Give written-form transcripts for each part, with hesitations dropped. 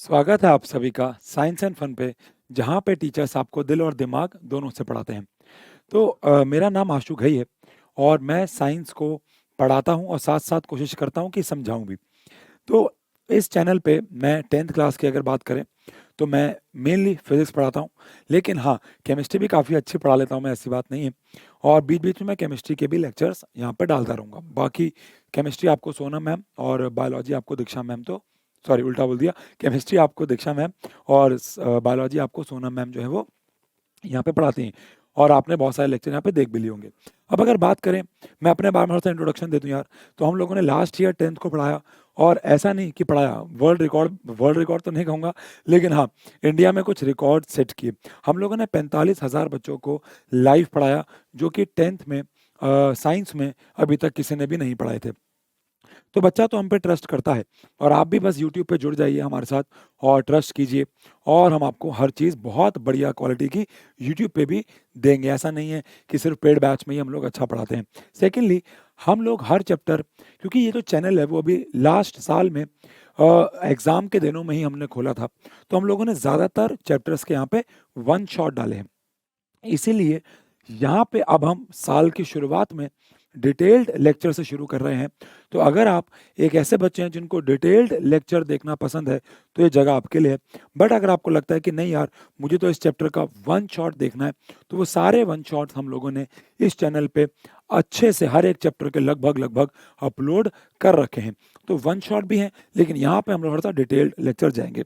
स्वागत है आप सभी का साइंस एंड फन पे, जहाँ पे टीचर्स आपको दिल और दिमाग दोनों से पढ़ाते हैं। तो मेरा नाम आशु घई है और मैं साइंस को पढ़ाता हूँ और साथ-साथ कोशिश करता हूँ कि समझाऊँ भी। तो इस चैनल पे मैं 10th क्लास की अगर बात करें, तो मैं मेनली फिज़िक्स पढ़ाता हूँ। लेकिन हाँ, केमिस्ट्री भी काफ़ी अच्छी पढ़ा लेता हूँ मैं, ऐसी बात नहीं है। और बीच-बीच में मैं केमिस्ट्री के भी लेक्चर्स यहाँ पे डालता रहूँगा। बाकी केमिस्ट्री आपको सोनम मैम और बायोलॉजी आपको दीक्षा मैम तो सॉरी उल्टा बोल दिया, केमिस्ट्री आपको दीक्षा मैम और बायोलॉजी आपको सोनम मैम जो है वो यहाँ पे पढ़ाती हैं। और आपने बहुत सारे लेक्चर यहाँ पे देख भी लिए होंगे। अब अगर बात करें, मैं अपने बारे में थोड़ा-सा इंट्रोडक्शन दे दूँ यार, तो हम लोगों ने लास्ट ईयर 10th को पढ़ाया और ऐसा नहीं कि पढ़ाया, वर्ल्ड रिकॉर्ड तो नहीं कहूँगा, लेकिन हाँ, इंडिया में कुछ रिकॉर्ड सेट किए। हम लोगों ने 45,000 बच्चों को लाइव पढ़ाया, जो कि 10th में साइंस में अभी तक किसी ने भी नहीं पढ़ाए थे। तो बच्चा तो हम पे ट्रस्ट करता है और आप भी बस यूट्यूब पे जुड़ जाइए हमारे साथ और ट्रस्ट कीजिए और हम आपको हर चीज़ बहुत बढ़िया क्वालिटी की यूट्यूब पे भी देंगे। ऐसा नहीं है कि सिर्फ पेड बैच में ही हम लोग अच्छा पढ़ाते हैं। सेकेंडली, हम लोग हर चैप्टर, क्योंकि ये जो चैनल है वो अभी लास्ट साल में एग्ज़ाम के दिनों में ही हमने खोला था, तो हम लोगों ने ज़्यादातर चैप्टर्स के यहाँ पे वन शॉट डाले हैं। इसीलिए यहाँ पे अब हम साल की शुरुआत में डिटेल्ड लेक्चर से शुरू कर रहे हैं। तो अगर आप एक ऐसे बच्चे हैं जिनको डिटेल्ड लेक्चर देखना पसंद है, तो ये जगह आपके लिए है। बट अगर आपको लगता है कि नहीं यार, मुझे तो इस चैप्टर का वन शॉट देखना है, तो वो सारे वन शॉट्स हम लोगों ने इस चैनल पे अच्छे से हर एक चैप्टर के लगभग अपलोड कर रखे हैं। तो वन शॉट भी हैं, लेकिन यहाँ पे हम लोग थोड़ा-सा डिटेल्ड लेक्चर जाएँगे।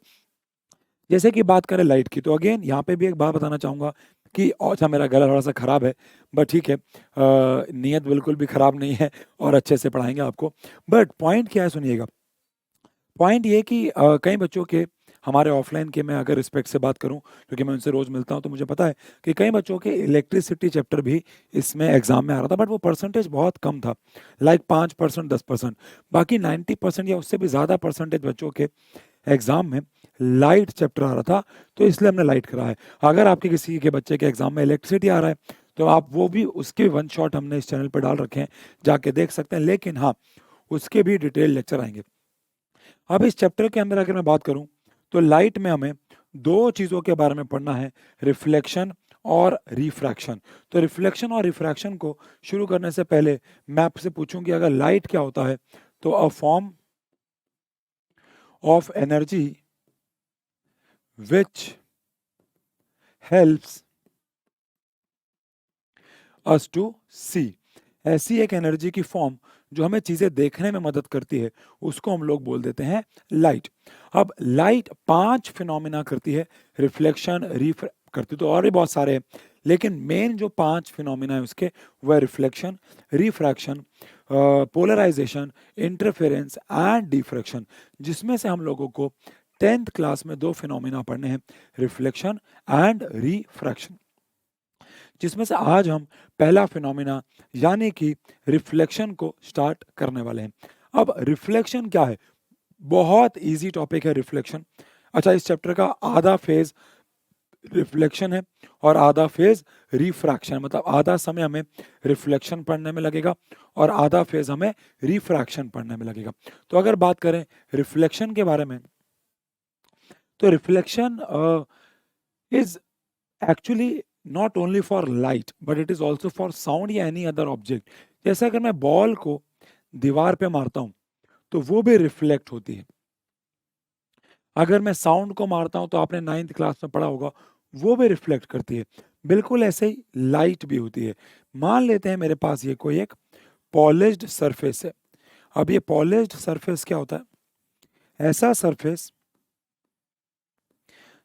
जैसे कि बात करें लाइट की, तो अगेन यहाँ पे भी एक बात बताना चाहूँगा कि अच्छा, मेरा गला थोड़ा-सा ख़राब है, बट ठीक है, नीयत बिल्कुल भी ख़राब नहीं है और अच्छे से पढ़ाएँगे आपको। बट पॉइंट क्या है सुनिएगा, पॉइंट ये है कि कई बच्चों के, हमारे ऑफ़लाइन के, मैं अगर रिस्पेक्ट से बात करूँ, क्योंकि मैं उनसे रोज़ मिलता हूँ, तो मुझे पता है कि कई बच्चों के इलेक्ट्रिसिटी चैप्टर भी इसमें एग्ज़ाम में आ रहा था, बट वो परसेंटेज बहुत कम था, लाइक 5% 10%। बाकी 90% या उससे भी ज़्यादा परसेंटेज बच्चों के एग्ज़ाम में लाइट चैप्टर आ रहा था, तो इसलिए हमने लाइट करा है। अगर आपके किसी के बच्चे के एग्ज़ाम में इलेक्ट्रिसिटी आ रहा है, तो आप वो भी, उसके वन शॉट हमने इस चैनल पे डाल रखे हैं, जाके देख सकते हैं। लेकिन हाँ, उसके भी डिटेल लेक्चर आएँगे। अब इस चैप्टर के अंदर अगर मैं बात करूँ, तो लाइट में हमें 2 चीज़ों के बारे में पढ़ना है, रिफ्लेक्शन और रिफ्रैक्शन। तो रिफ्लेक्शन और रिफ्रैक्शन को शुरू करने से पहले मैं आपसे पूछूँ कि अगर लाइट क्या होता है? तो a form of energy which helps us to see. ऐसी एक एनर्जी की फॉर्म जो हमें चीज़ें देखने में मदद करती है, उसको हम लोग बोल देते हैं लाइट। अब लाइट 5 फिनोमिना करती है, रिफ्लेक्शन, करती तो और भी बहुत सारे हैं, लेकिन मेन जो 5 फिनोमिना है उसके, वह reflection, refraction, polarization, interference and diffraction, जिसमें से हम लोगों को 10th क्लास में 2 फिनोमिना पढ़ने हैं, रिफ्लेक्शन एंड रिफ्रैक्शन, जिसमें से आज हम पहला फिनोमिना यानी कि रिफ्लेक्शन को स्टार्ट करने वाले हैं। अब रिफ्लेक्शन क्या है? बहुत ईज़ी टॉपिक है रिफ्लेक्शन। अच्छा, इस चैप्टर का आधा फेज़ रिफ्लेक्शन है और आधा फेज़ रिफ्रैक्शन, मतलब आधा समय हमें रिफ्लेक्शन पढ़ने में लगेगा और आधा फेज़ हमें रिफ्रैक्शन पढ़ने में लगेगा। तो अगर बात करें रिफ्लेक्शन के बारे में, तो reflection is actually not only for light but it is also for sound या एनी अदर ऑब्जेक्ट। जैसे अगर मैं बॉल को दीवार पे मारता हूँ, तो वो भी रिफ्लेक्ट होती है। अगर मैं साउंड को मारता हूँ, तो आपने 9th क्लास में पढ़ा होगा, वो भी रिफ्लेक्ट करती है। बिल्कुल ऐसे ही लाइट भी होती है। मान लेते हैं मेरे पास ये कोई एक पॉलिश्ड सरफेस है। अब ये पॉलिश्ड सरफेस क्या होता है? ऐसा सरफेस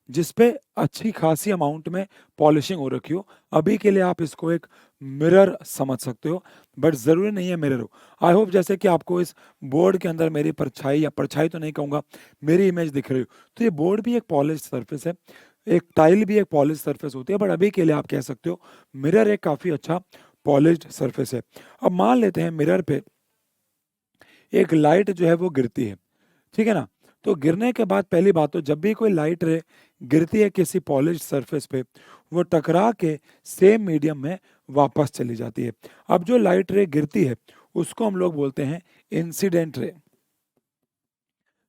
जिस पे अच्छी खासी अमाउंट में पॉलिशिंग हो रखी हो। अभी के लिए आप इसको एक मिरर समझ सकते हो, बट ज़रूरी नहीं है मिरर हो। आई होप जैसे कि आपको इस बोर्ड के अंदर मेरी परछाई, या परछाई तो नहीं कहूँगा, मेरी इमेज दिख रही हो। तो ये बोर्ड भी एक पॉलिश्ड सरफेस है, एक टाइल भी एक पॉलिश्ड सरफेस होती है, बट अभी के लिए आप कह सकते हो मिरर एक काफ़ी अच्छा पॉलिश्ड सरफेस है। अब मान लेते हैं मिरर पे एक लाइट जो है वो गिरती है, ठीक है ना? तो गिरने के बाद पहली बात तो, जब भी कोई लाइट रे गिरती है किसी पॉलिश्ड सरफेस पे, वो टकरा के सेम मीडियम में वापस चली जाती है। अब जो लाइट रे गिरती है, उसको हम लोग बोलते हैं इंसिडेंट रे।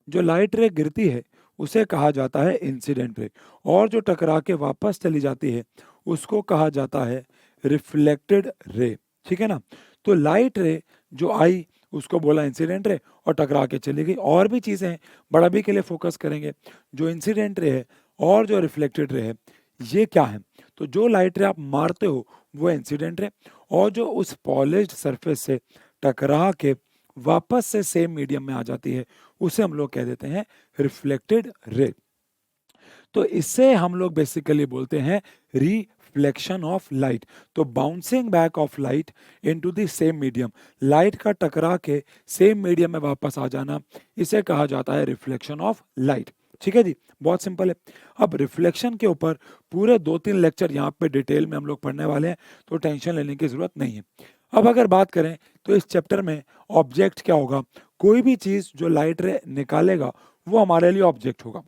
जो लाइट रे गिरती है, उसे कहा जाता है इंसिडेंट रे, और जो टकरा के वापस चली जाती है उसको कहा जाता है रिफ्लेक्टेड रे। ठीक है ना। तो लाइट रे जो आई उसको बोला इंसिडेंट रे, और टकरा के चली गई। और भी चीजें हैं, बड़ा भी के लिए फोकस करेंगे। जो इंसिडेंट रे है और जो रिफ्लेक्टेड रे है, ये क्या है? तो जो लाइट रे आप मारते हो वो इंसिडेंट रे, और जो उस पॉलिश्ड सरफेस से टकरा के वापस से सेम मीडियम में आ जाती है उसे हम लोग कह देते हैं रिफ्लेक्टेड रे। तो इससे हम लोग बेसिकली बोलते हैं रिफ्लेक्शन ऑफ लाइट। तो bouncing back of light into the same medium, light का टकरा के सेम मीडियम में वापस आ जाना, इसे कहा जाता है रिफ्लेक्शन ऑफ लाइट। ठीक है जी, बहुत सिंपल है। अब रिफ्लेक्शन के ऊपर पूरे 2-3 लेक्चर यहाँ पे डिटेल में हम लोग पढ़ने वाले हैं, तो टेंशन लेने की जरूरत नहीं है। अब अगर बात करें तो इस चैप्टर में ऑब्जेक्ट क्या होगा? कोई भी चीज जो लाइट रे निकालेगा वो हमारे लिए ऑब्जेक्ट होगा।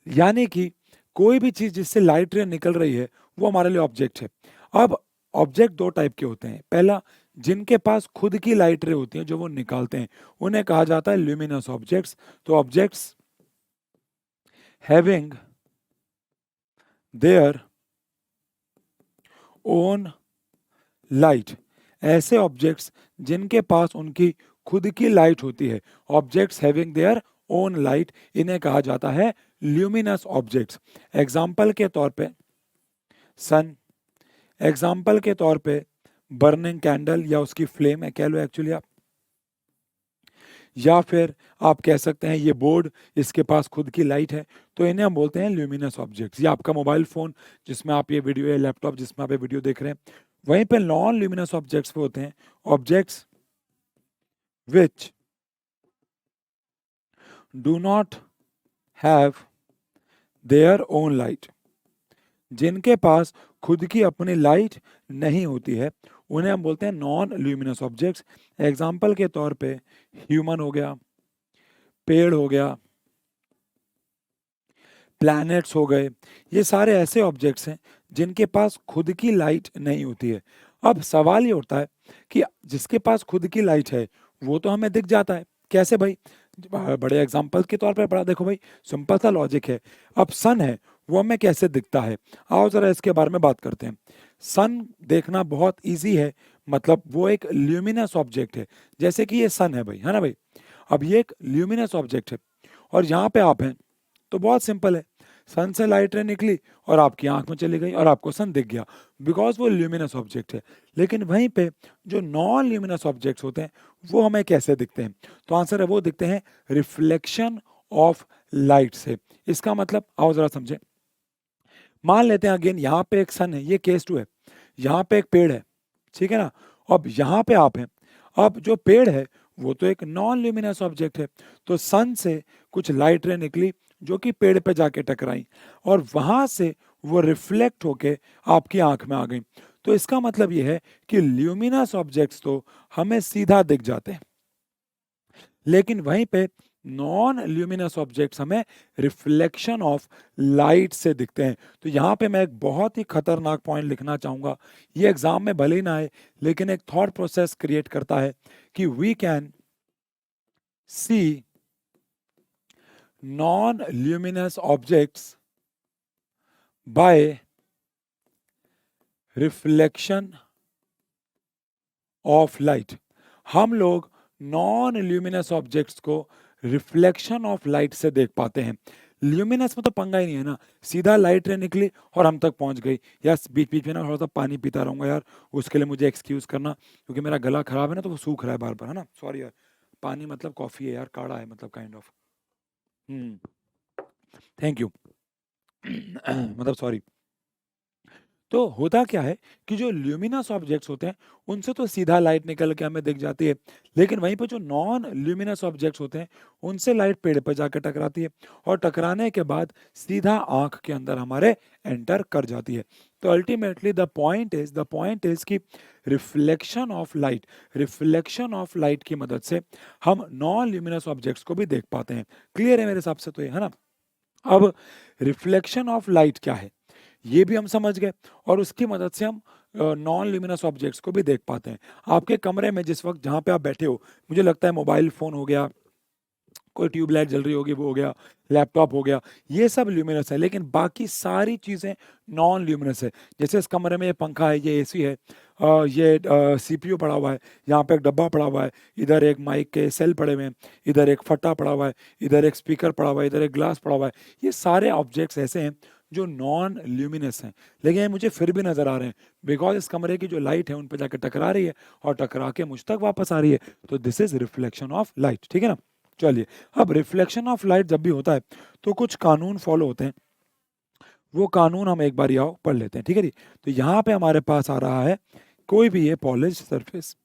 यानी कि कोई भी चीज जिससे लाइट रे निकल रही है वो हमारे लिए ऑब्जेक्ट है। अब ऑब्जेक्ट दो टाइप के होते हैं। पहला, जिनके पास खुद की लाइट रे होती है जो वो निकालते हैं, उन्हें कहा जाता है ल्यूमिनस ऑब्जेक्ट्स। तो objects having their own light, ऐसे ऑब्जेक्ट्स जिनके पास उनकी खुद की लाइट होती है, objects having their own light, इन्हें कहा जाता है ल्यूमिनस ऑब्जेक्ट्स। एग्जाम्पल के तौर पे सन, एग्जाम्पल के तौर पे बर्निंग कैंडल या उसकी फ्लेम है कह लो एक्चुअली आप, या फिर आप कह सकते हैं ये बोर्ड, इसके पास खुद की लाइट है, तो इन्हें हम बोलते हैं ल्यूमिनस ऑब्जेक्ट्स। या आपका मोबाइल फोन जिसमें आप ये वीडियो, या लैपटॉप जिसमें आप ये वीडियो देख रहे हैं, वहीं पे नॉन ल्यूमिनस ऑब्जेक्ट्स पे होते हैं objects which do not have their own light, जिनके पास खुद की अपनी लाइट नहीं होती है, उन्हें हम बोलते हैं नॉन ल्यूमिनस ऑब्जेक्ट्स। एग्जाम्पल के तौर पे ह्यूमन हो गया, पेड़ हो गया, प्लैनेट्स हो गए, ये सारे ऐसे ऑब्जेक्ट्स हैं जिनके पास खुद की लाइट नहीं होती है। अब सवाल ये उठता है कि जिसके पास खुद की लाइट है वो तो हमें दिख जाता है, कैसे भाई? बड़े एग्जाम्पल के तौर पे बड़ा देखो भाई, सिंपल सा लॉजिक है। अब सन है, वो हमें कैसे दिखता है? आओ जरा इसके बारे में बात करते हैं। सन देखना बहुत इजी है, मतलब वो एक ल्यूमिनस ऑब्जेक्ट है। जैसे कि ये सन है भाई, है ना भाई? अब ये एक ल्यूमिनस ऑब्जेक्ट है, और यहाँ पे आप हैं, तो बहुत सिंपल है, सन से लाइट रे निकली और आपकी आंख में चली गई और आपको सन दिख गया, बिकॉज वो ल्यूमिनस ऑब्जेक्ट है। लेकिन वहीं पे जो नॉन ल्यूमिनस ऑब्जेक्ट्स होते हैं वो हमें कैसे दिखते हैं? तो आंसर है वो दिखते हैं रिफ्लेक्शन ऑफ लाइट से। इसका मतलब आओ जरा समझे। मान लेते हैं अगेन यहाँ पे एक सन है, ये केस टू है, यहाँ पे एक पेड़ है, ठीक है ना। अब यहाँ पे आप हैं, अब जो पेड़ है वो तो एक नॉन ल्यूमिनस ऑब्जेक्ट है, तो सन से कुछ लाइट रे निकली जो कि पेड़ पे जाके टकराई, और वहां से वो रिफ्लेक्ट होके आपकी आंख में आ गई। तो इसका मतलब ये है कि ल्यूमिनस ऑब्जेक्ट्स तो हमें सीधा दिख जाते हैं, लेकिन वहीं पे नॉन ल्यूमिनस ऑब्जेक्ट्स हमें रिफ्लेक्शन ऑफ लाइट से दिखते हैं। तो यहाँ पे मैं एक बहुत ही खतरनाक पॉइंट लिखना चाहूंगा, ये एग्जाम में भले ही ना आए लेकिन एक थॉट प्रोसेस क्रिएट करता है कि we can see non luminous objects by reflection of light. हम लोग नॉन ल्यूमिनस ऑब्जेक्ट्स को रिफ्लेक्शन ऑफ लाइट से देख पाते हैं। ल्यूमिनस में तो पंगा ही नहीं है ना, सीधा लाइट रे निकली और हम तक पहुंच गई। यार बीच बीच में ना थोड़ा सा पानी पीता रहूंगा यार, उसके लिए मुझे एक्सक्यूज करना, क्योंकि मेरा गला खराब है ना, तो वो सूख रहा है बार बार, है ना, सॉरी यार। पानी मतलब कॉफी है यार, काढ़ा है मतलब, काइंड ऑफ। Thank you. मतलब सॉरी। तो होता क्या है कि जो ल्यूमिनस ऑब्जेक्ट्स होते हैं उनसे तो सीधा लाइट निकल के हमें दिख जाती है, लेकिन वहीं पे जो नॉन ल्यूमिनस ऑब्जेक्ट्स होते हैं उनसे लाइट पेड़ पर जाकर टकराती है, और टकराने के बाद सीधा आंख के अंदर हमारे एंटर कर जाती है। तो अल्टीमेटली द पॉइंट इज कि रिफ्लेक्शन ऑफ लाइट की मदद से हम नॉन ल्यूमिनस ऑब्जेक्ट्स को भी देख पाते हैं। क्लियर है मेरे हिसाब से तो ये, है ना। अब रिफ्लेक्शन ऑफ लाइट क्या है ये भी हम समझ गए, और उसकी मदद से हम नॉन ल्यूमिनस ऑब्जेक्ट्स को भी देख पाते हैं। आपके कमरे में जिस वक्त जहाँ पे आप बैठे हो, मुझे लगता है मोबाइल फोन हो गया, कोई ट्यूबलाइट जल रही होगी वो हो गया, लैपटॉप हो गया, ये सब ल्यूमिनस है। लेकिन बाकी सारी चीज़ें नॉन ल्यूमिनस है। जैसे इस कमरे में ये पंखा है, ये एसी है, ये सीपीयू पड़ा हुआ है, यहाँ पे एक डब्बा पड़ा हुआ है, इधर एक माइक के सेल पड़े हुए हैं, इधर एक फट्टा पड़ा हुआ है, इधर एक स्पीकर पड़ा हुआ है, इधर एक ग्लास पड़ा हुआ है। ये सारे ऑब्जेक्ट्स ऐसे हैं जो नॉन ल्यूमिनस हैं, लेकिन ये मुझे फिर भी नज़र आ रहे हैं बिकॉज इस कमरे की जो लाइट है उन पर जाकर टकरा रही है और टकरा के मुझ तक वापस आ रही है। तो this is reflection of light, ठीक है ना। चलिए, अब रिफ्लेक्शन ऑफ लाइट जब भी होता है तो कुछ कानून फॉलो होते हैं, वो कानून हम एक बार यहाँ पढ़ लेते हैं, ठीक है जी। तो यहाँ पे हमारे पास आ रहा है कोई भी ये पॉलिश्ड सरफेस,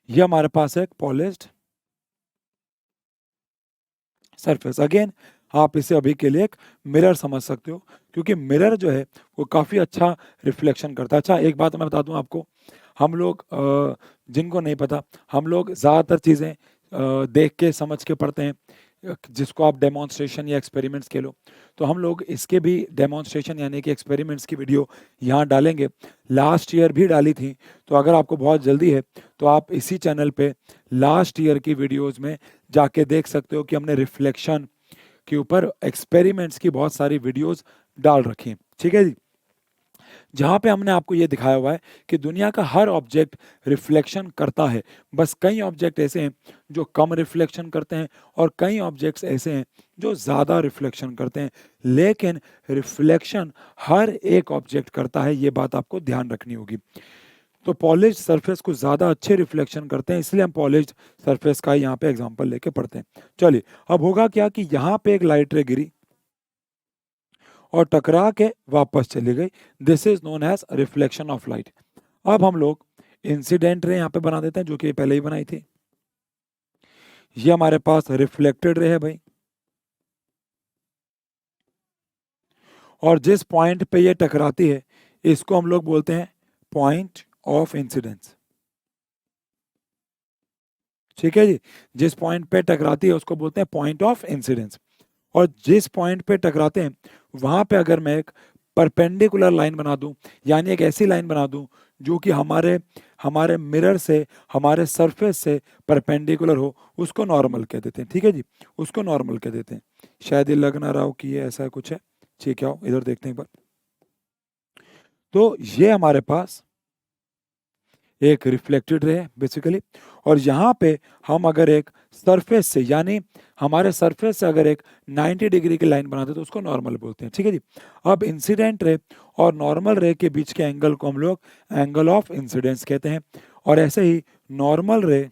ये हमारे पास है एक पॉलिश्ड सरफेस। अगेन आप इसे अभी के लिए एक मिरर समझ सकते हो, क्योंकि मिरर जो है वो काफ़ी अच्छा रिफ्लेक्शन करता है। अच्छा, एक बात मैं बता दूं आपको, हम लोग जिनको नहीं पता, हम लोग ज़्यादातर चीज़ें देख के समझ के पढ़ते हैं, जिसको आप डेमोन्स्ट्रेशन या एक्सपेरिमेंट्स के लो। तो हम लोग इसके भी डेमोन्स्ट्रेशन यानी कि एक्सपेरिमेंट्स की वीडियो यहाँ डालेंगे, लास्ट ईयर भी डाली थी। तो अगर आपको बहुत जल्दी है तो आप इसी चैनल पे लास्ट ईयर की वीडियोस में जाके देख सकते हो कि हमने रिफ्लेक्शन के ऊपर एक्सपेरिमेंट्स की बहुत सारी वीडियोस डाल रखी हैं, ठीक है जी। जहाँ पे हमने आपको ये दिखाया हुआ है कि दुनिया का हर ऑब्जेक्ट रिफ्लेक्शन करता है, बस कई ऑब्जेक्ट ऐसे हैं जो कम रिफ्लेक्शन करते हैं और कई ऑब्जेक्ट्स ऐसे हैं जो ज़्यादा रिफ्लेक्शन करते हैं। लेकिन रिफ्लेक्शन हर एक ऑब्जेक्ट करता है, ये बात आपको ध्यान रखनी होगी। तो पॉलिश्ड सरफेस को ज़्यादा अच्छे रिफ्लेक्शन करते हैं, इसलिए हम पॉलिश्ड सरफेस का यहाँ पे एग्जाम्पल लेके पढ़ते हैं। चलिए, अब होगा क्या कि यहाँ पे एक लाइट रे गिरी और टकरा के वापस चली गई, this is known as reflection of light. अब हम लोग इंसिडेंट रे यहाँ पे बना देते हैं, जो कि पहले ही बनाई थी। ये हमारे पास रिफ्लेक्टेड रे है भाई, और जिस पॉइंट पे ये टकराती है इसको हम लोग बोलते हैं पॉइंट ऑफ इंसिडेंस, ठीक है जी। जिस पॉइंट पे टकराती है उसको बोलते हैं पॉइंट ऑफ इंसिडेंस। और जिस पॉइंट पे टकराते हैं वहां पे अगर मैं एक परपेंडिकुलर लाइन बना दूं, यानी एक ऐसी लाइन बना दूं जो कि हमारे हमारे मिरर से, हमारे सरफेस से परपेंडिकुलर हो, उसको नॉर्मल कह देते हैं, ठीक है जी। उसको नॉर्मल कह देते हैं। शायद ये लग ना रहा हो कि ये ऐसा कुछ है, ठीक है, इधर देखते हैं एक बार। तो ये हमारे पास एक रिफ्लेक्टेड रे है बेसिकली, और यहाँ पे हम अगर एक सरफेस से, यानी हमारे सरफेस से अगर एक 90 डिग्री की लाइन बनाते तो उसको नॉर्मल बोलते हैं, ठीक है जी। अब इंसिडेंट रे और नॉर्मल रे के बीच के एंगल को हम लोग एंगल ऑफ इंसिडेंस कहते हैं, और ऐसे ही नॉर्मल रे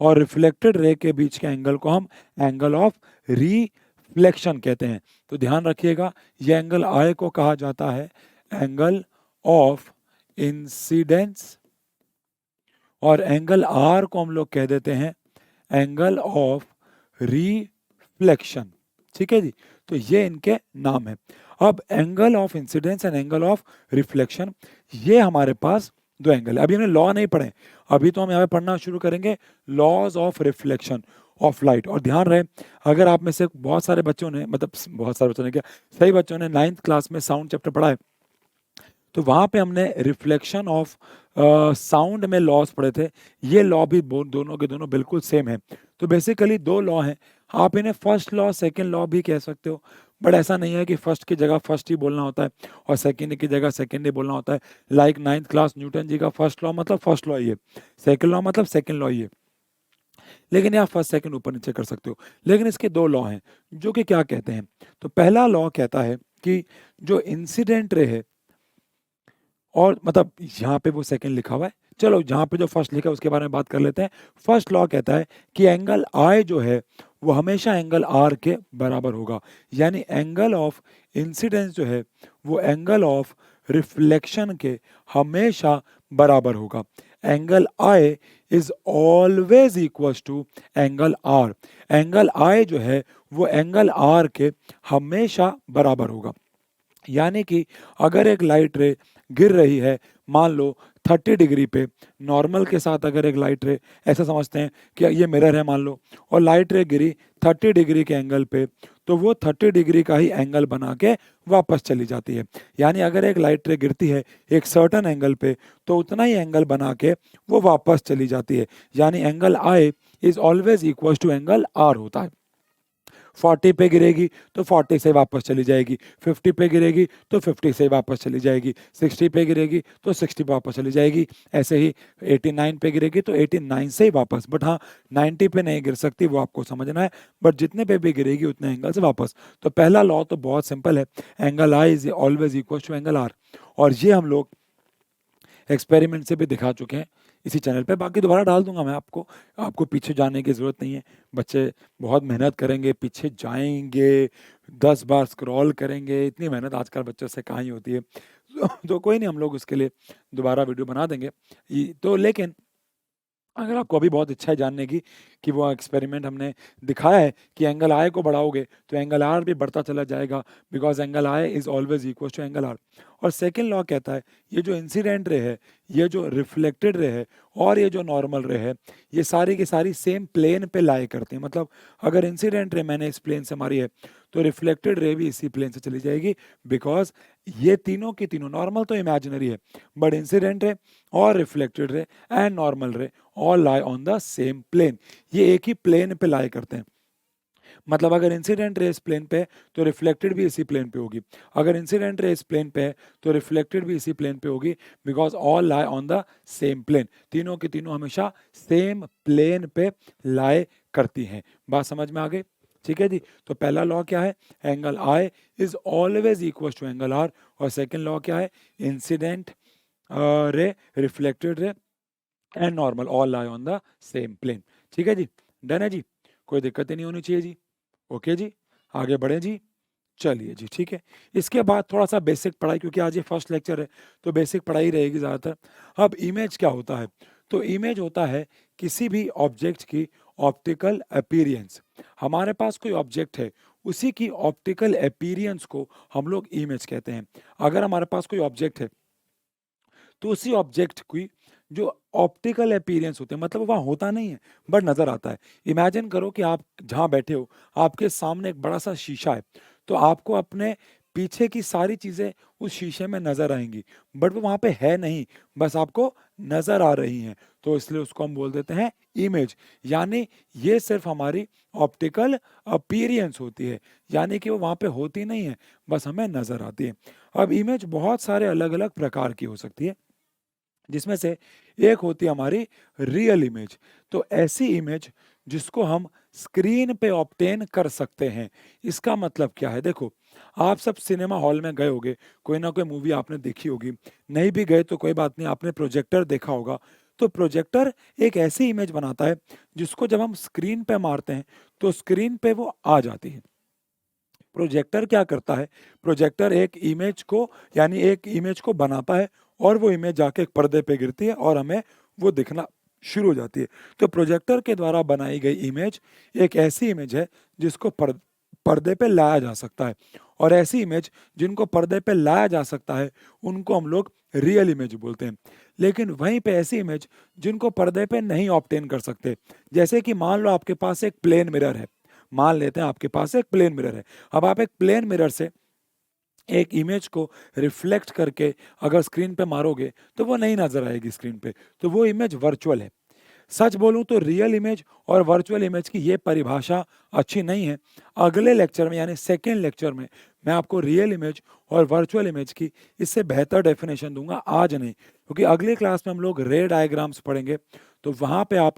और रिफ्लेक्टेड रे के बीच के एंगल को हम एंगल ऑफ रिफ्लेक्शन कहते हैं। तो ध्यान रखिएगा, ये एंगल आई को कहा जाता है एंगल ऑफ इंसिडेंस, और एंगल आर को हम लोग कह देते हैं एंगल ऑफ रिफ्लेक्शन, ठीक है जी। तो ये इनके नाम है। अब angle of incidence and angle of reflection, ये हमारे पास दो एंगल है। अभी हमने लॉ नहीं पढ़े, अभी तो हम यहाँ पे पढ़ना शुरू करेंगे laws of reflection of light. और ध्यान रहे, अगर आप में से बहुत सारे बच्चों ने, मतलब बहुत सारे बच्चों ने क्या, सही बच्चों ने 9th क्लास में साउंड चैप्टर पढ़ा है, तो वहाँ पे हमने रिफ्लेक्शन ऑफ साउंड में लॉज पढ़े थे। ये लॉ भी दोनों के दोनों बिल्कुल सेम है। तो बेसिकली दो लॉ हैं, आप इन्हें फर्स्ट लॉ सेकंड लॉ भी कह सकते हो, बट ऐसा नहीं है कि फर्स्ट की जगह फर्स्ट ही बोलना होता है और सेकंड की जगह सेकंड ही बोलना होता है। लाइक 9th क्लास न्यूटन जी का फर्स्ट लॉ मतलब फर्स्ट लॉ ही है, सेकंड लॉ मतलब सेकंड लॉ ही है, लेकिन आप फर्स्ट सेकंड ऊपर नीचे कर सकते हो। लेकिन इसके दो लॉ हैं जो कि क्या कहते हैं। तो पहला लॉ कहता है कि जो इंसिडेंट रे है, और मतलब यहाँ पे वो सेकंड लिखा हुआ है, चलो जहाँ पे जो फर्स्ट लिखा है उसके बारे में बात कर लेते हैं। फर्स्ट लॉ कहता है कि एंगल आई जो है वो हमेशा एंगल आर के बराबर होगा, यानी एंगल ऑफ इंसिडेंस जो है वो एंगल ऑफ रिफ्लेक्शन के हमेशा बराबर होगा। Angle I is always equal to angle R, angle I जो है वो एंगल आर के हमेशा बराबर होगा। यानी कि अगर एक लाइट रे गिर रही है, मान लो 30 डिग्री पे, नॉर्मल के साथ अगर एक लाइट रे, ऐसा समझते हैं कि ये मिरर है मान लो, और लाइट रे गिरी 30 डिग्री के एंगल पे, तो वो 30 डिग्री का ही एंगल बना के वापस चली जाती है। यानी अगर एक लाइट रे गिरती है एक सर्टन एंगल पे तो उतना ही एंगल बना के वो वापस चली जाती है। यानी angle I is always equal to angle r होता है। 40 पे गिरेगी तो 40 से वापस चली जाएगी, 50 पे गिरेगी तो 50 से वापस चली जाएगी, 60 पे गिरेगी तो 60 पे वापस चली जाएगी, ऐसे ही 89 पे गिरेगी तो 89 से ही वापस। बट हाँ, 90 पे नहीं गिर सकती, वो आपको समझना है। बट जितने पे भी गिरेगी उतने एंगल से वापस। तो पहला लॉ तो बहुत सिंपल है, angle I is always equal to angle r. और ये हम लोग एक्सपेरिमेंट से भी दिखा चुके हैं इसी चैनल पे। बाकी दोबारा डाल दूंगा मैं आपको, आपको पीछे जाने की ज़रूरत नहीं है। बच्चे बहुत मेहनत करेंगे, पीछे जाएंगे, 10 बार स्क्रॉल करेंगे, इतनी मेहनत आजकल बच्चों से कहाँ ही होती है। तो कोई नहीं, हम लोग उसके लिए दोबारा वीडियो बना देंगे। तो लेकिन अगर आपको अभी बहुत इच्छा है जानने की कि वो एक्सपेरिमेंट हमने दिखाया है कि एंगल आई को बढ़ाओगे तो एंगल आर भी बढ़ता चला जाएगा, because angle I is always equal to angle r. और सेकेंड लॉ कहता है ये जो इंसिडेंट रे है, ये जो रिफ्लेक्टेड रे है और ये जो नॉर्मल रे है, ये सारी की सारी सेम प्लेन पे लाई करती हैं। मतलब अगर इंसिडेंट रे मैंने इस प्लेन से मारी है तो रिफ्लेक्टेड रे भी इसी प्लेन से चली जाएगी, बिकॉज ये तीनों की तीनों, नॉर्मल तो इमेजिनरी है बट इंसिडेंट रे और reflected ray and normal ray all lie on the same plane, ये एक ही प्लेन पे लाई करते हैं। मतलब अगर इंसिडेंट रे इस प्लेन पे है तो रिफ्लेक्टेड भी इसी प्लेन पे होगी, अगर इंसिडेंट रे इस प्लेन पे है तो रिफ्लेक्टेड भी इसी प्लेन पे होगी, because all lie on the same plane. तीनों की तीनों हमेशा सेम प्लेन पे लाई करती हैं। बात समझ में आ गई? ठीक है जी। तो पहला लॉ क्या है, angle I is always equal to angle r. और सेकेंड लॉ क्या है, incident ray, reflected ray and normal all lie on the same plane. ठीक है जी, डन है जी, कोई दिक्कत ही नहीं होनी चाहिए जी। ओके जी, आगे बढ़े जी। चलिए जी, ठीक है। इसके बाद थोड़ा सा बेसिक पढ़ाई, क्योंकि आज ये फर्स्ट लेक्चर है तो बेसिक पढ़ाई रहेगी ज़्यादातर। अब इमेज क्या होता है, तो इमेज होता है किसी भी ऑब्जेक्ट की ऑप्टिकल अपीरियंस। हमारे पास कोई ऑब्जेक्ट है, उसी की ऑप्टिकल अपीरियंस को हम लोग इमेज कहते हैं। अगर हमारे पास कोई ऑब्जेक्ट है तो उसी ऑब्जेक्ट की जो ऑप्टिकल अपीयरेंस होते हैं, मतलब वहाँ होता नहीं है बट नज़र आता है। इमेजिन करो कि आप जहाँ बैठे हो, आपके सामने एक बड़ा सा शीशा है, तो आपको अपने पीछे की सारी चीज़ें उस शीशे में नज़र आएंगी बट वो वहाँ पे है नहीं, बस आपको नज़र आ रही हैं। तो इसलिए उसको हम बोल देते हैं इमेज। यानी ये सिर्फ हमारी ऑप्टिकल अपीयरेंस होती है, यानी कि वो वहाँ पे होती नहीं है, बस हमें नज़र आती है। अब इमेज बहुत सारे अलग अलग प्रकार की हो सकती है, जिसमें से एक होती है हमारी रियल इमेज। तो ऐसी इमेज जिसको हम स्क्रीन पे ऑब्टेन कर सकते हैं। इसका मतलब क्या है, देखो आप सब सिनेमा हॉल में गए होगे, कोई ना कोई मूवी आपने देखी होगी, नहीं भी गए तो कोई बात नहीं, आपने प्रोजेक्टर देखा होगा। तो प्रोजेक्टर एक ऐसी इमेज बनाता है जिसको जब हम स्क्रीन पे मारते हैं तो स्क्रीन पे वो आ जाती है। प्रोजेक्टर क्या करता है, प्रोजेक्टर एक इमेज को, यानी एक इमेज को बनाता है और वो इमेज जाके एक पर्दे पे गिरती है और हमें वो दिखना शुरू हो जाती है। तो प्रोजेक्टर के द्वारा बनाई गई इमेज एक ऐसी इमेज है जिसको पर्दे पे लाया जा सकता है। और ऐसी इमेज जिनको पर्दे पे लाया जा सकता है उनको हम लोग रियल इमेज बोलते हैं। लेकिन वहीं पे ऐसी इमेज जिनको पर्दे पे नहीं ऑब्टेन कर सकते, जैसे कि मान लो आपके पास एक प्लेन मिरर है, मान लेते हैं आपके पास एक प्लेन मिरर है। अब आप एक प्लेन मिरर से एक इमेज को रिफ्लेक्ट करके अगर स्क्रीन पे मारोगे तो वो नहीं नजर आएगी स्क्रीन पे, तो वो इमेज वर्चुअल है। सच बोलूं तो रियल इमेज और वर्चुअल इमेज की ये परिभाषा अच्छी नहीं है। अगले लेक्चर में यानी सेकेंड लेक्चर में मैं आपको रियल इमेज और वर्चुअल इमेज की इससे बेहतर डेफिनेशन दूंगा, आज नहीं, क्योंकि अगली क्लास में हम लोग रे डायग्राम्स पढ़ेंगे तो वहां पे आप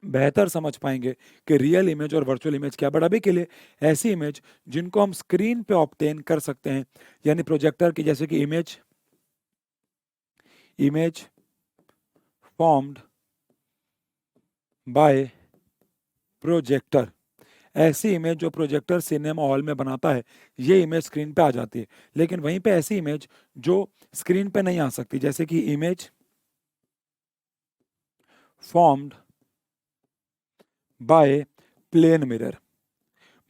बेहतर समझ पाएंगे कि रियल इमेज और वर्चुअल इमेज क्या। बट अभी के लिए ऐसी इमेज जिनको हम स्क्रीन पे ऑब्टेन कर सकते हैं, यानी प्रोजेक्टर की, जैसे कि इमेज फॉर्म्ड बाय प्रोजेक्टर, ऐसी इमेज जो प्रोजेक्टर सिनेमा हॉल में बनाता है ये इमेज स्क्रीन पे आ जाती है। लेकिन वहीं पे ऐसी इमेज जो स्क्रीन पे नहीं आ सकती, जैसे कि image formed by plane mirror.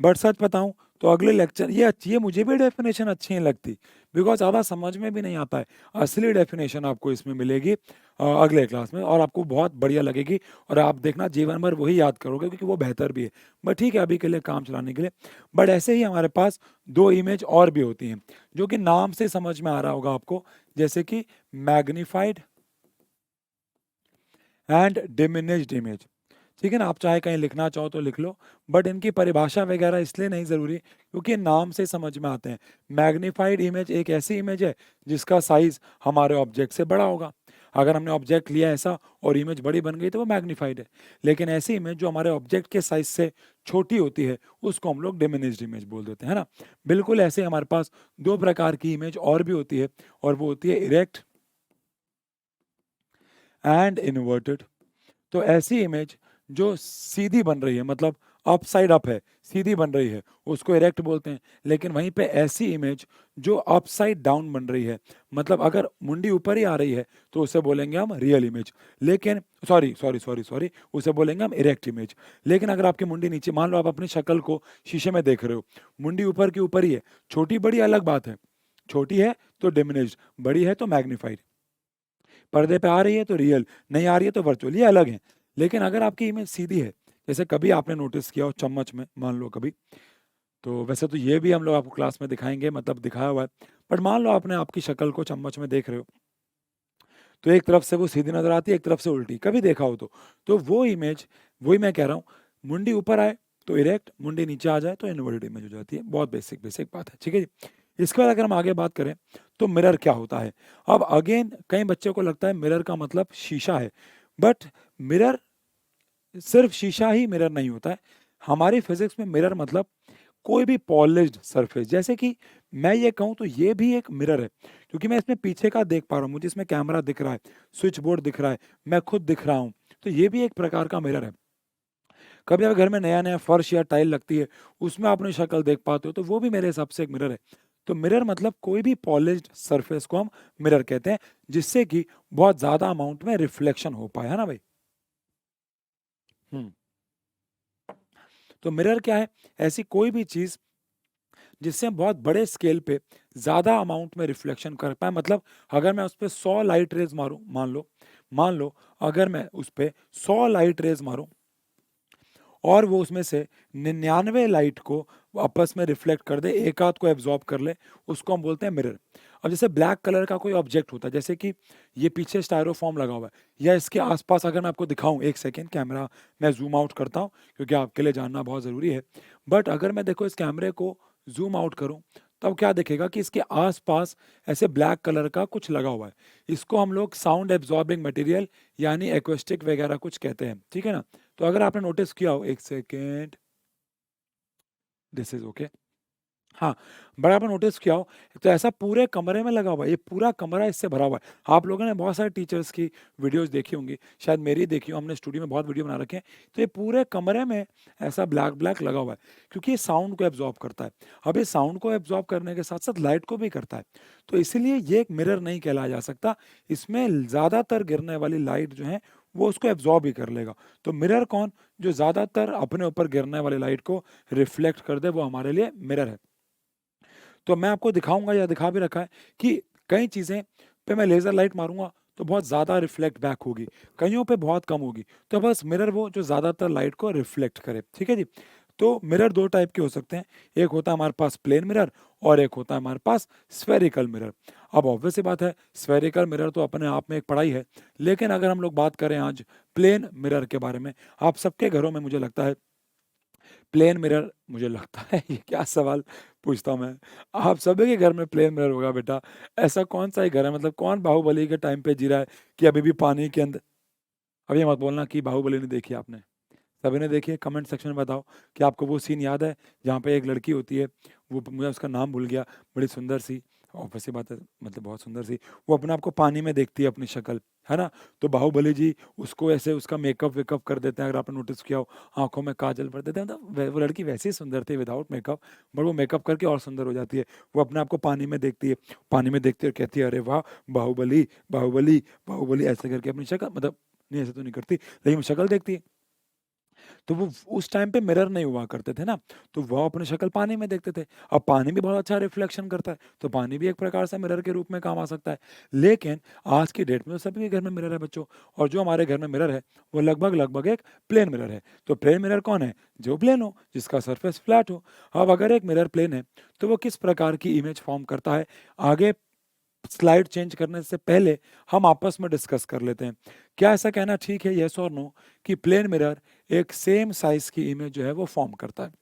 But सच बताऊं तो अगले लेक्चर ये मुझे भी डेफिनेशन अच्छी नहीं लगती, बिकॉज ज़्यादा समझ में भी नहीं आता है। असली डेफिनेशन आपको इसमें मिलेगी अगले क्लास में, और आपको बहुत बढ़िया लगेगी और आप देखना जीवन भर वही याद करोगे, क्योंकि वो बेहतर भी है। बट ठीक है, अभी के लिए काम चलाने के लिए। बट ऐसे ही हमारे पास दो इमेज और भी होती हैं जो कि नाम से समझ में आ रहा होगा आपको, जैसे कि मैग्नीफाइड एंड डिमिनिश्ड इमेज। ठीक है ना? आप चाहे कहीं लिखना चाहो तो लिख लो, बट इनकी परिभाषा वगैरह इसलिए नहीं ज़रूरी क्योंकि नाम से समझ में आते हैं। मैग्नीफाइड इमेज एक ऐसी इमेज है जिसका साइज़ हमारे ऑब्जेक्ट से बड़ा होगा। अगर हमने ऑब्जेक्ट लिया ऐसा और इमेज बड़ी बन गई तो वो मैग्नीफाइड है। लेकिन ऐसी इमेज जो हमारे ऑब्जेक्ट के साइज़ से छोटी होती है, उसको हम लोग डिमिनिश्ड इमेज बोल देते हैं, है ना? बिल्कुल ऐसे हमारे पास 2 प्रकार की इमेज और भी होती है और वो होती है इरेक्ट एंड इन्वर्टेड। तो ऐसी इमेज जो सीधी बन रही है, मतलब अप साइड अप है, सीधी बन रही है, उसको इरेक्ट बोलते हैं। लेकिन वहीं पे ऐसी इमेज जो अप साइड डाउन बन रही है, मतलब अगर मुंडी ऊपर ही आ रही है तो उसे बोलेंगे हम रियल इमेज। लेकिन सॉरी सॉरी सॉरी सॉरी उसे बोलेंगे हम इरेक्ट इमेज। लेकिन अगर आपकी मुंडी नीचे, मान लो आप अपनी शक्ल को शीशे में देख रहे हो, मुंडी ऊपर की ऊपर ही है, छोटी बड़ी अलग बात है। छोटी है तो डिमिनिश्ड, बड़ी है तो मैग्नीफाइड। पर्दे पे आ रही है तो रियल, नहीं आ रही है तो वर्चुअल, ये अलग है। लेकिन अगर आपकी इमेज सीधी है, जैसे कभी आपने नोटिस किया हो चम्मच में, मान लो कभी, तो वैसे तो ये भी हम लोग आपको क्लास में दिखाएंगे, मतलब दिखाया हुआ है, बट मान लो आपने आपकी शक्ल को चम्मच में देख रहे हो, तो एक तरफ से वो सीधी नजर आती है, एक तरफ से उल्टी, कभी देखा हो तो वो इमेज, वही मैं कह रहा हूँ, मुंडी ऊपर आए तो इरेक्ट, मुंडी नीचे आ जाए तो इनवर्टेड इमेज हो जाती है। बहुत बेसिक बेसिक बात है, ठीक है जी। इसके बाद अगर हम आगे बात करें तो मिरर क्या होता है। अब अगेन कई बच्चों को लगता है मिरर का मतलब शीशा है, बट मिरर सिर्फ शीशा ही मिरर नहीं होता है। हमारी फिजिक्स में मिरर मतलब कोई भी पॉलिश्ड सरफेस, जैसे कि मैं ये कहूँ तो ये भी एक मिरर है, क्योंकि मैं इसमें पीछे का देख पा रहा हूँ, मुझे इसमें कैमरा दिख रहा है, स्विच बोर्ड दिख रहा है, मैं खुद दिख रहा हूँ, तो ये भी एक प्रकार का मिरर है। कभी अगर घर में नया नया फर्श या टाइल लगती है, उसमें अपनी शक्ल देख पाते हो, तो वो भी मेरे हिसाब से एक मिरर है। तो मिरर मतलब कोई भी पॉलिश्ड सरफेस को हम मिरर कहते हैं, जिससे कि बहुत ज्यादा अमाउंट में रिफ्लेक्शन हो पाए, है ना भाई। हम्म। तो मिरर क्या है? ऐसी कोई भी चीज जिससे हम बहुत बड़े स्केल पे ज्यादा अमाउंट में रिफ्लेक्शन कर पाए। मतलब अगर मैं उस पर 100 लाइट रेज मारूं, मान लो अगर मैं उस पर 100 लाइट रेज मारूं और वो उसमें से 99 लाइट को आपस में रिफ्लेक्ट कर दे, एक आध को एब्जॉर्ब कर ले, उसको हम बोलते हैं मिरर। अब जैसे ब्लैक कलर का कोई ऑब्जेक्ट होता है, जैसे कि ये पीछे स्टायरोफॉर्म लगा हुआ है, या इसके आसपास अगर मैं आपको दिखाऊं, एक सेकेंड कैमरा मैं जूम आउट करता हूं क्योंकि आपके लिए जानना बहुत ज़रूरी है। बट अगर मैं देखो इस कैमरे को जूम आउट करूं, तब क्या दिखेगा कि इसके आसपास ऐसे ब्लैक कलर का कुछ लगा हुआ है। इसको हम लोग साउंड एब्जॉर्बिंग मटेरियल यानी एक्वेस्टिक वगैरह कुछ कहते हैं, ठीक है ना। तो अगर आपने नोटिस किया हो, एक सेकेंड, दिस इज ओके, हाँ, बड़ा आपने नोटिस किया हो, तो ऐसा पूरे कमरे में लगा हुआ है, ये पूरा कमरा इससे भरा हुआ है। आप लोगों ने बहुत सारे टीचर्स की वीडियोस देखी होंगी, शायद मेरी देखी हो, हमने स्टूडियो में बहुत वीडियो बना रखे हैं। तो ये पूरे कमरे में ऐसा ब्लैक ब्लैक लगा हुआ है, क्योंकि ये साउंड को एब्जॉर्ब करता है। अब ये साउंड को एब्जॉर्ब करने के साथ साथ लाइट को भी करता है, तो इसीलिए ये एक मिरर नहीं कहलाया जा सकता। इसमें ज़्यादातर गिरने वाली लाइट जो है वो उसको एब्जॉर्ब ही कर लेगा। तो मिरर कौन? जो ज़्यादातर अपने ऊपर गिरने वाली लाइट को रिफ्लेक्ट कर दे, वो हमारे लिए मिरर है। तो मैं आपको दिखाऊंगा या दिखा भी रखा है कि कई चीज़ें पे मैं लेज़र लाइट मारूंगा तो बहुत ज़्यादा रिफ्लेक्ट बैक होगी, कईयों पे बहुत कम होगी। तो बस मिरर वो जो ज़्यादातर लाइट को रिफ्लेक्ट करे, ठीक है जी। तो मिरर दो टाइप के हो सकते हैं, एक होता है हमारे पास प्लेन मिरर और एक होता है हमारे पास स्फेरिकल मिरर। अब ऑब्वियस सी बात है, स्फेरिकल मिरर तो अपने आप में एक पढ़ाई है, लेकिन अगर हम लोग बात करें आज प्लेन मिरर के बारे में, आप सबके घरों में मुझे लगता है प्लेन मिरर, मुझे लगता है ये क्या सवाल पूछता हूँ मैं, आप सभी के घर में प्लेन मिरर होगा बेटा। ऐसा कौन सा ही घर है, मतलब कौन बाहुबली के टाइम पे जी रहा है कि अभी भी पानी के अंदर। अब ये मत बोलना कि बाहुबली नहीं देखी आपने, सभी ने देखी है। कमेंट सेक्शन में बताओ कि आपको वो सीन याद है जहाँ पे एक लड़की होती है, वो मुझे उसका नाम भूल गया, बड़ी सुंदर सी, ऑब्वियस सी बात है, मतलब बहुत सुंदर सी, वो अपने आप को पानी में देखती है अपनी शक्ल, है ना। तो बाहुबली जी उसको ऐसे उसका मेकअप वेकअप कर देते हैं, अगर आपने नोटिस किया हो, आंखों में काजल भर देते हैं, मतलब वो लड़की वैसे ही सुंदर थी विदाउट मेकअप, बट वो मेकअप करके और सुंदर हो जाती है। वो अपने आप को पानी में देखती है, पानी में देखती है और कहती है अरे वाह, बाहुबली बाहुबली बाहुबली, ऐसे करके अपनी शक्ल, मतलब नहीं ऐसे तो नहीं करती, लेकिन वो शक्ल देखती है। तो वो उस टाइम पे मिरर नहीं हुआ करते थे ना, तो वो अपनी शक्ल पानी में देखते थे। अब पानी भी बहुत अच्छा रिफ्लेक्शन करता है, तो पानी भी एक प्रकार से मिरर के रूप में काम आ सकता है। लेकिन आज की डेट में तो सभी के घर में मिरर है बच्चों, और जो हमारे घर में मिरर है वो लगभग लगभग एक प्लेन मिरर है। तो प्लेन मिरर कौन है? जो प्लेन हो, जिसका सरफेस फ्लैट हो। अब अगर एक मिरर प्लेन है तो वो किस प्रकार की इमेज फॉर्म करता है, आगे स्लाइड चेंज करने से पहले हम आपस में डिस्कस कर लेते हैं। क्या ऐसा कहना ठीक है, यस और नो, कि प्लेन मिरर एक सेम साइज की इमेज जो है वो फॉर्म करता है?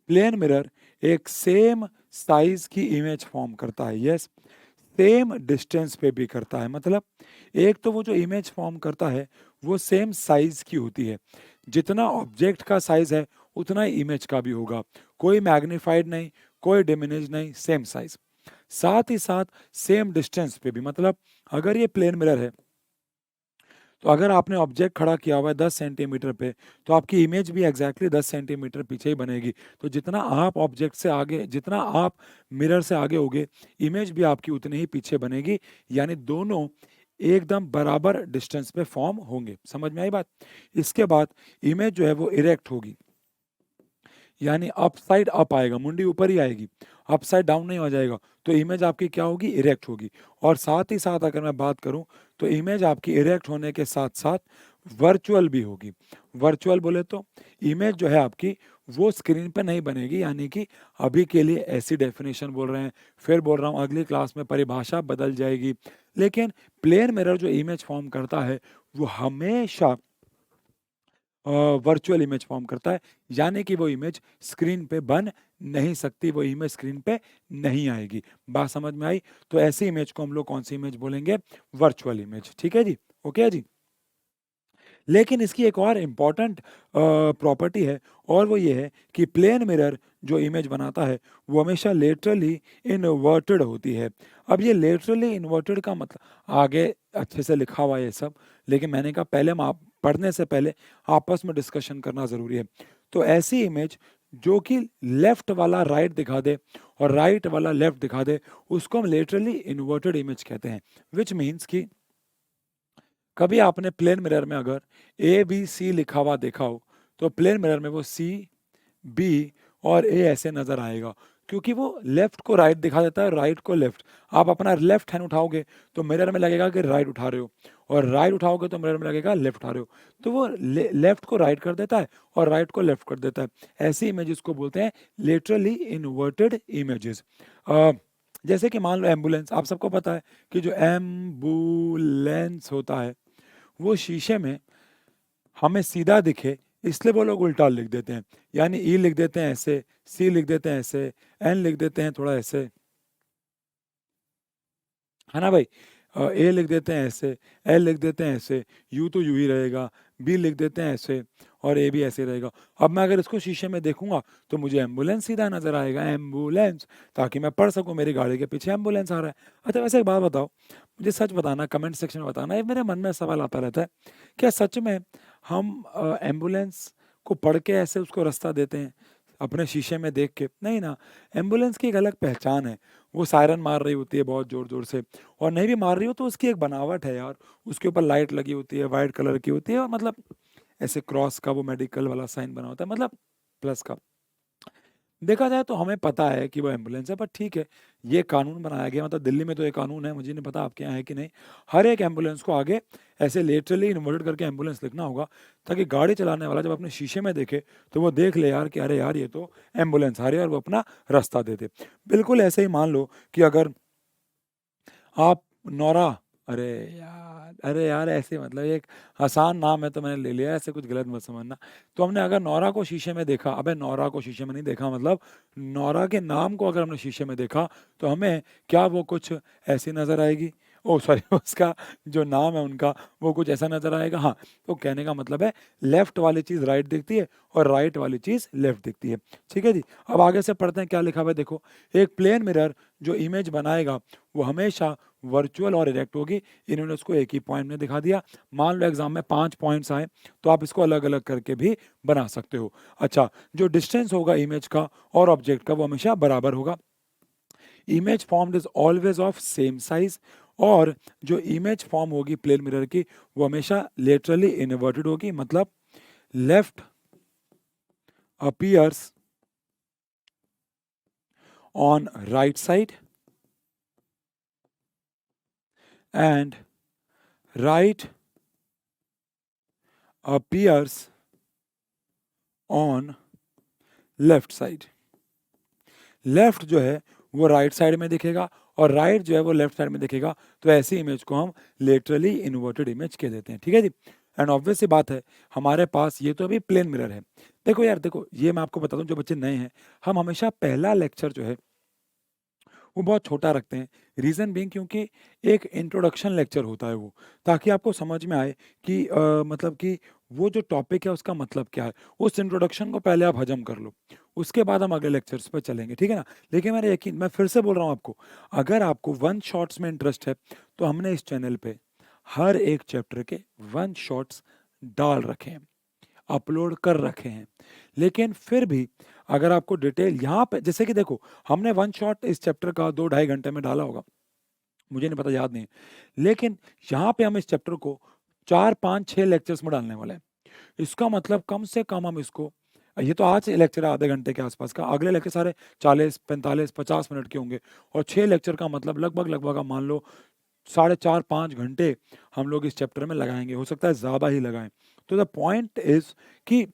प्लेन मिरर एक सेम साइज की इमेज फॉर्म करता है, यस। सेम डिस्टेंस पे भी करता है, मतलब एक तो वो जो इमेज फॉर्म करता है वो सेम साइज की होती है। जितना ऑब्जेक्ट का साइज है उतना ही इमेज का भी होगा, कोई मैग्नीफाइड नहीं, कोई डिमिनिश नहीं, सेम साइज। साथ ही साथ सेम डिस्टेंस पे भी, मतलब अगर ये प्लेन मिरर है तो अगर आपने ऑब्जेक्ट खड़ा किया हुआ है 10 सेंटीमीटर पे, तो आपकी इमेज भी एग्जैक्टली 10 सेंटीमीटर पीछे ही बनेगी। तो जितना आप ऑब्जेक्ट से आगे, जितना आप मिरर से आगे होगे, इमेज भी आपकी उतनी ही पीछे बनेगी, यानी दोनों एकदम बराबर डिस्टेंस पे फॉर्म होंगे। समझ में आई बात? इसके बाद इमेज जो है वो इरेक्ट होगी, यानी अप साइड अप आएगा, मुंडी ऊपर ही आएगी, अप साइड डाउन नहीं हो जाएगा। तो इमेज आपकी क्या होगी? इरेक्ट होगी। और साथ ही साथ अगर मैं बात करूं तो इमेज आपकी इरेक्ट होने के साथ साथ वर्चुअल भी होगी। वर्चुअल बोले तो इमेज जो है आपकी वो स्क्रीन पे नहीं बनेगी, यानी कि अभी के लिए ऐसी डेफिनेशन बोल रहे हैं, फिर बोल रहा हूँ अगली क्लास में परिभाषा बदल जाएगी। लेकिन प्लेन मिरर जो इमेज फॉर्म करता है वो हमेशा वर्चुअल इमेज फॉर्म करता है, यानी कि वो इमेज स्क्रीन पे बन नहीं सकती, वो इमेज स्क्रीन पे नहीं आएगी। बात समझ में आई? तो ऐसी इमेज को हम लोग कौन सी इमेज बोलेंगे? Virtual image. ठीक है जी, ओके है जी। लेकिन इसकी एक और इम्पॉर्टेंट प्रॉपर्टी है, और वो ये है कि प्लेन मिरर जो इमेज बनाता है वो हमेशा लेटरली इन्वर्टेड होती है। अब ये लेटरली इन्वर्टेड का मतलब आगे अच्छे से लिखा हुआ है ये सब, लेकिन मैंने कहा पहले हम आप पढ़ने से पहले आपस में डिस्कशन करना ज़रूरी है। तो ऐसी इमेज जो कि लेफ्ट वाला राइट दिखा दे और राइट वाला लेफ्ट दिखा दे, उसको हम लेटरली इन्वर्टेड इमेज कहते हैं। विच मीन्स कि कभी आपने प्लेन मिरर में अगर ए बी सी लिखा हुआ देखा हो, तो प्लेन मिरर में वो सी, बी और ए ऐसे नजर आएगा, क्योंकि वो लेफ्ट को राइट दिखा देता है, राइट को लेफ्ट। आप अपना लेफ्ट हैंड उठाओगे तो मिरर में लगेगा कि राइट उठा रहे हो, और राइट उठाओगे तो मिरर में लगेगा लेफ्ट उठा रहे हो। तो वो लेफ्ट को राइट कर देता है और राइट को लेफ्ट कर देता है। ऐसी इमेजेस को बोलते हैं लेटरली इन्वर्टेड इमेजेस। जैसे कि मान लो एम्बुलेंस, आप सबको पता है कि जो एम्बुलेंस होता है वो शीशे में हमें सीधा दिखे, इसलिए वो लोग उल्टा लिख देते हैं, यानी ई लिख देते हैं ऐसे, सी लिख देते हैं ऐसे, एन लिख देते हैं थोड़ा ऐसे, है ना भाई? ए लिख देते हैं ऐसे, एल लिख देते हैं ऐसे, यू तो यू ही रहेगा, बी लिख देते हैं ऐसे, और ए भी ऐसे रहेगा। अब मैं अगर इसको शीशे में देखूंगा तो मुझे एम्बुलेंस सीधा नजर आएगा, एम्बुलेंस, ताकि मैं पढ़ सकूं मेरी गाड़ी के पीछे एम्बुलेंस आ रहा है। अच्छा वैसे एक बात बताओ, मुझे सच बताना, कमेंट सेक्शन में बताना, ये मेरे मन में सवाल आता रहता है, क्या सच में हम एम्बुलेंस को पढ़ के ऐसे उसको रास्ता देते हैं अपने शीशे में देख के? नहीं ना, एम्बुलेंस की एक अलग पहचान है। वो सायरन मार रही होती है बहुत जोर जोर से, और नहीं भी मार रही हो तो उसकी एक बनावट है यार, उसके ऊपर लाइट लगी होती है, वाइट कलर की होती है, और मतलब ऐसे क्रॉस का वो मेडिकल वाला साइन बना होता है, मतलब प्लस का। देखा जाए तो हमें पता है कि वो एम्बुलेंस है, पर ठीक है, ये कानून बनाया गया, मतलब दिल्ली में तो ये कानून है, मुझे नहीं पता आपके यहाँ है कि नहीं। हर एक एम्बुलेंस को आगे ऐसे लेटरली इन्वर्टेड करके एम्बुलेंस लिखना होगा, ताकि गाड़ी चलाने वाला जब अपने शीशे में देखे तो वो देख ले यार कि अरे यार ये तो एम्बुलेंस आ रही है, और वो अपना रास्ता दे दे। बिल्कुल ऐसे ही मान लो कि अगर आप नौरा, अरे यार, अरे यार ऐसे, मतलब एक आसान नाम है तो मैंने ले लिया, ऐसे कुछ गलत मत समझना। तो हमने अगर नौरा को शीशे में देखा, अबे नौरा को शीशे में नहीं देखा, मतलब नौरा के नाम को अगर हमने शीशे में देखा, तो हमें क्या वो कुछ ऐसी नजर आएगी? ओ सॉरी उसका जो नाम है उनका, वो कुछ ऐसा नजर आएगा? हाँ। तो कहने का मतलब है लेफ्ट वाली चीज राइट दिखती है और राइट वाली चीज लेफ्ट दिखती है। ठीक है जी। अब आगे से पढ़ते हैं क्या लिखा हुआ है, देखो। एक प्लेन मिरर जो इमेज बनाएगा वो हमेशा वर्चुअल और इरेक्ट होगी। इन्होंने उसको एक ही पॉइंट में दिखा दिया। मान लो एग्जाम में 5 पॉइंट्स आए तो आप इसको अलग अलग करके भी बना सकते हो। अच्छा, जो डिस्टेंस होगा इमेज का और ऑब्जेक्ट का वो हमेशा बराबर होगा। Image formed is always of same size, और जो इमेज फॉर्म होगी प्लेन मिरर की वो हमेशा लेटरली इन्वर्टेड होगी, मतलब left appears on right side and right appears on left side. Left जो है वो राइट साइड में दिखेगा और राइट जो है वो लेफ्ट साइड में दिखेगा, तो ऐसी इमेज को हम लेटरली इन्वर्टेड इमेज कह देते हैं, ठीक है जी। एंड ऑब्वियस सी बात है, हमारे पास ये तो अभी प्लेन मिरर है। देखो यार, देखो ये मैं आपको बता दूं, जो बच्चे नए हैं, हम हमेशा पहला लेक्चर जो है वो बहुत छोटा रखते हैं। रीज़न बीइंग क्योंकि एक इंट्रोडक्शन लेक्चर होता है वो, ताकि आपको समझ में आए कि मतलब कि वो जो टॉपिक है उसका मतलब क्या है। उस इंट्रोडक्शन को पहले आप हजम कर लो, उसके बाद हम अगले लेक्चर्स पे चलेंगे, ठीक है ना? लेकिन मेरा यकीन, मैं फिर से बोल रहा हूँ आपको, अगर आपको वन शॉट्स में इंटरेस्ट है, तो हमने इस चैनल पे हर एक चैप्टर के वन शॉट्स डाल रखे हैं, अपलोड कर रखे हैं। लेकिन फिर भी अगर आपको डिटेल यहाँ पे, जैसे कि देखो, हमने वन शॉट इस चैप्टर का 2 ढाई घंटे में डाला होगा, मुझे नहीं पता, याद नहीं है। लेकिन यहाँ पे हम इस चैप्टर को 4 5 6 लेक्चर्स में डालने वाले हैं। इसका मतलब कम से कम हम इसको, ये तो आज लेक्चर है आधे घंटे के आसपास का, अगले लेक्चर सारे 40 45 50 मिनट के होंगे। और 6 लेक्चर का मतलब लगभग लगभग आप मान लो 4.5 5 घंटे हम लोग इस चैप्टर में लगाएंगे, हो सकता है ज़्यादा ही लगाएं। तो द पॉइंट इज कि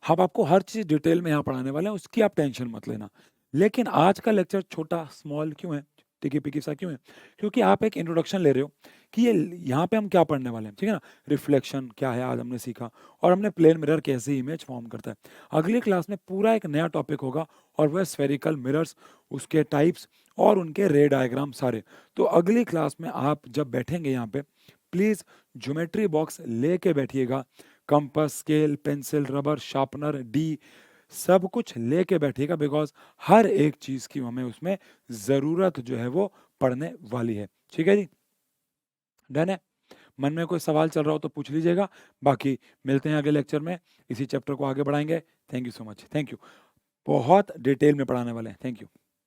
हम आपको हर चीज़ डिटेल में यहाँ पढ़ाने वाले हैं, उसकी आप टेंशन मत लेना। लेकिन आज का लेक्चर छोटा स्मॉल क्यों है, टिकी पिकी सा क्यों है? क्योंकि आप एक इंट्रोडक्शन ले रहे हो कि ये यहाँ पे हम क्या पढ़ने वाले हैं, ठीक है ना? रिफ्लेक्शन क्या है आज हमने सीखा, और हमने प्लेन मिरर कैसे इमेज फॉर्म करता है। अगली क्लास में पूरा एक नया टॉपिक होगा, और वह स्फेरिकल मिरर्स, उसके टाइप्स और उनके रे डायग्राम सारे। तो अगली क्लास में आप जब बैठेंगे यहाँ पे, प्लीज़ ज्योमेट्री बॉक्स लेके बैठिएगा, compass, scale, pencil, rubber, sharpener, डी, सब कुछ लेके बैठिएगा, बिकॉज हर एक चीज की हमें उसमें जरूरत जो है वो पड़ने वाली है, ठीक है जी। डन है? मन में कोई सवाल चल रहा हो तो पूछ लीजिएगा, बाकी मिलते हैं अगले लेक्चर में, इसी चैप्टर को आगे बढ़ाएंगे। Thank you so much, thank you. बहुत डिटेल में पढ़ाने वाले हैं, थैंक यू।